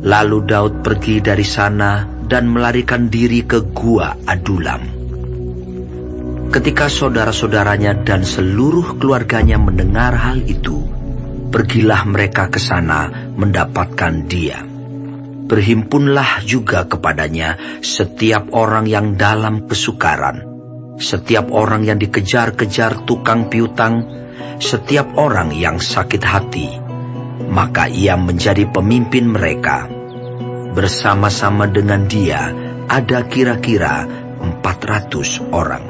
Lalu Daud pergi dari sana dan melarikan diri ke Gua Adulam. Ketika saudara-saudaranya dan seluruh keluarganya mendengar hal itu, pergilah mereka ke sana mendapatkan dia. Berhimpunlah juga kepadanya setiap orang yang dalam kesukaran, setiap orang yang dikejar-kejar tukang piutang, setiap orang yang sakit hati. Maka ia menjadi pemimpin mereka. Bersama-sama dengan dia ada kira-kira 400 orang.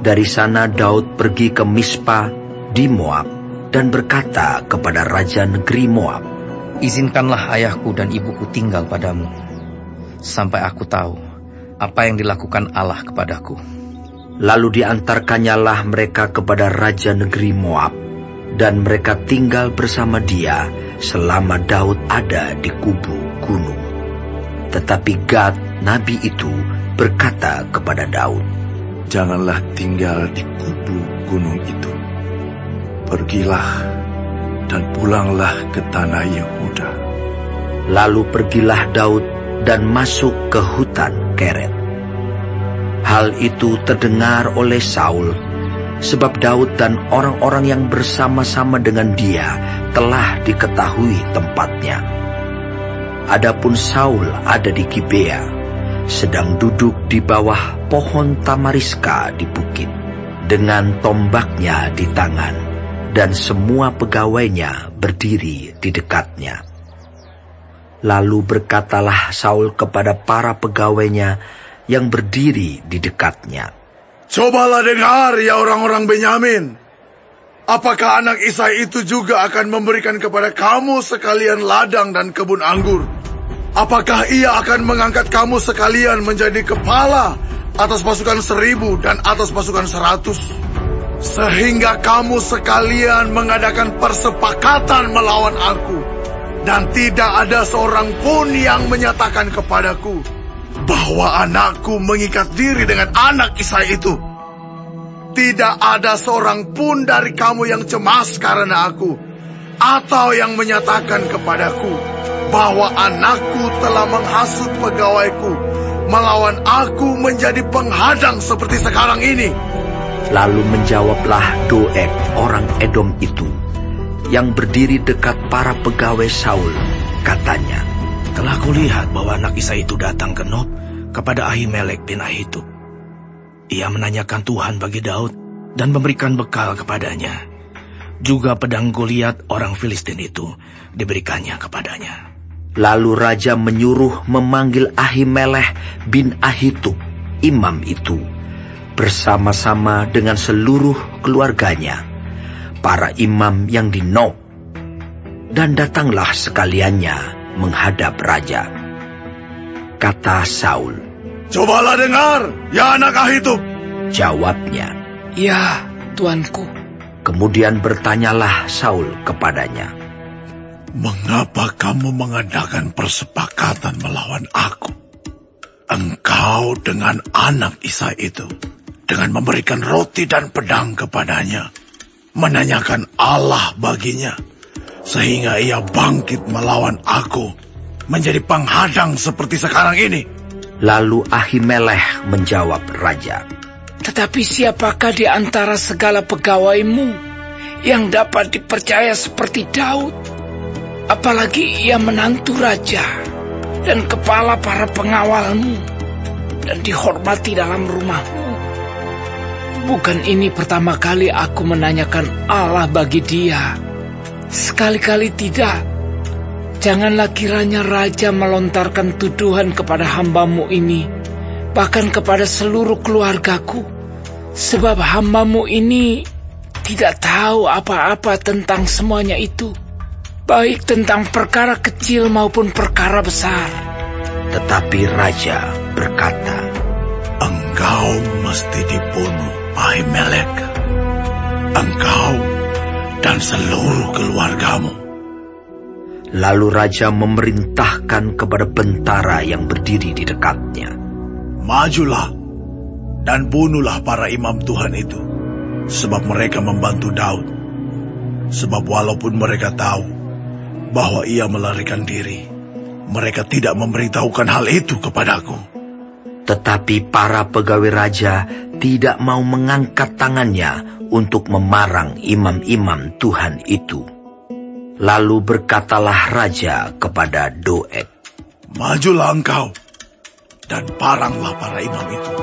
Dari sana Daud pergi ke Mispa di Moab dan berkata kepada raja negeri Moab, "Izinkanlah ayahku dan ibuku tinggal padamu, sampai aku tahu apa yang dilakukan Allah kepadaku." Lalu diantarkannyalah mereka kepada raja negeri Moab, dan mereka tinggal bersama dia selama Daud ada di kubu gunung. Tetapi Gad, nabi itu, berkata kepada Daud, "Janganlah tinggal di kubu gunung itu. Pergilah dan pulanglah ke tanah Yehuda." Lalu pergilah Daud dan masuk ke hutan Keret. Hal itu terdengar oleh Saul, sebab Daud dan orang-orang yang bersama-sama dengan dia telah diketahui tempatnya. Adapun Saul ada di Gibea, sedang duduk di bawah pohon tamariska di bukit, dengan tombaknya di tangan, dan semua pegawainya berdiri di dekatnya. Lalu berkatalah Saul kepada para pegawainya yang berdiri di dekatnya, "Cobalah dengar, ya orang-orang Benyamin. Apakah anak Isai itu juga akan memberikan kepada kamu sekalian ladang dan kebun anggur? Apakah ia akan mengangkat kamu sekalian menjadi kepala atas pasukan 1000 dan atas pasukan 100? Sehingga kamu sekalian mengadakan persepakatan melawan aku, dan tidak ada seorang pun yang menyatakan kepadaku bahwa anakku mengikat diri dengan anak Isai itu. Tidak ada seorang pun dari kamu yang cemas karena aku, atau yang menyatakan kepadaku bahwa anakku telah menghasut pegawaiku melawan aku menjadi penghadang seperti sekarang ini." Lalu menjawablah Doeg orang Edom itu, yang berdiri dekat para pegawai Saul, katanya, "Telah kulihat bahwa anak Isai itu datang ke Nob kepada Ahimelek bin Ahitub. Ia menanyakan Tuhan bagi Daud dan memberikan bekal kepadanya. Juga pedang Goliat orang Filistin itu diberikannya kepadanya." Lalu raja menyuruh memanggil Ahimelek bin Ahitub, imam itu, bersama-sama dengan seluruh keluarganya, para imam yang di Nob. Dan datanglah sekaliannya menghadap raja. Kata Saul, "Cobalah dengar, ya anak Ahitub." Jawabnya, "Ya, tuanku." Kemudian bertanyalah Saul kepadanya, "Mengapa kamu mengadakan persepakatan melawan aku? Engkau dengan anak Isai itu, dengan memberikan roti dan pedang kepadanya, menanyakan Allah baginya, sehingga ia bangkit melawan aku, menjadi penghadang seperti sekarang ini." Lalu Ahimelek menjawab raja, "Tetapi siapakah di antara segala pegawaimu yang dapat dipercaya seperti Daud? Apalagi ia menantu raja dan kepala para pengawalmu dan dihormati dalam rumahmu. Bukan ini pertama kali aku menanyakan Allah bagi dia. Sekali-kali tidak. Janganlah kiranya raja melontarkan tuduhan kepada hambamu ini, bahkan kepada seluruh keluargaku, sebab hambamu ini tidak tahu apa-apa tentang semuanya itu, baik tentang perkara kecil maupun perkara besar." Tetapi raja berkata, "Engkau mesti dibunuh, Ahimelek. Engkau dan seluruh keluargamu." Lalu raja memerintahkan kepada bentara yang berdiri di dekatnya, "Majulah dan bunuhlah para imam Tuhan itu, sebab mereka membantu Daud. Sebab walaupun mereka tahu bahwa ia melarikan diri, mereka tidak memberitahukan hal itu kepadaku. Tetapi para pegawai raja tidak mau mengangkat tangannya untuk memarang imam-imam Tuhan itu. Lalu berkatalah raja kepada Doeg, "Majulah engkau, dan paranglah para imam itu."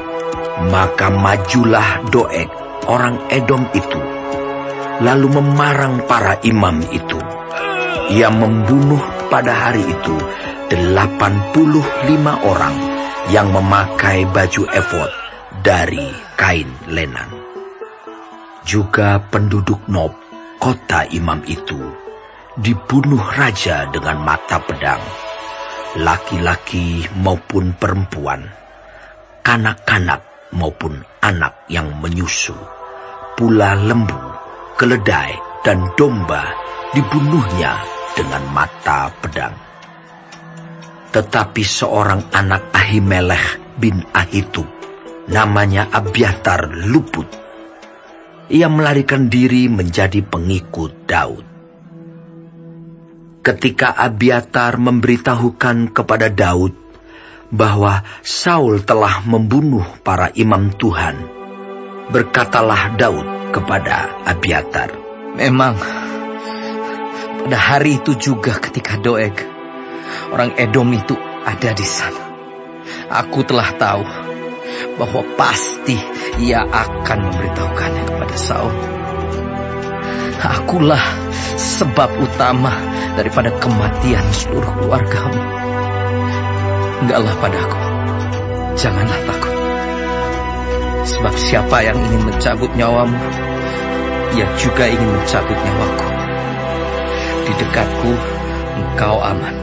Maka majulah Doeg, orang Edom itu, lalu memarang para imam itu. Ia membunuh pada hari itu 85 orang yang memakai baju efod dari kain lenan. Juga penduduk Nob, kota imam itu, dibunuh raja dengan mata pedang, laki-laki maupun perempuan, kanak-kanak maupun anak yang menyusu, pula lembu, keledai, dan domba dibunuhnya dengan mata pedang. Tetapi seorang anak Ahimelech bin Ahitub, namanya Abiatar, luput. Ia melarikan diri menjadi pengikut Daud. Ketika Abiatar memberitahukan kepada Daud bahwa Saul telah membunuh para imam Tuhan, berkatalah Daud kepada Abiatar, Memang, pada hari itu juga ketika Doeg, orang Edom itu ada di sana, aku telah tahu bahwa pasti ia akan memberitahukannya kepada Saul. Akulah sebab utama daripada kematian seluruh keluargamu. Enggaklah padaku, janganlah takut. Sebab siapa yang ingin mencabut nyawamu, ia juga ingin mencabut nyawaku. Di dekatku engkau aman,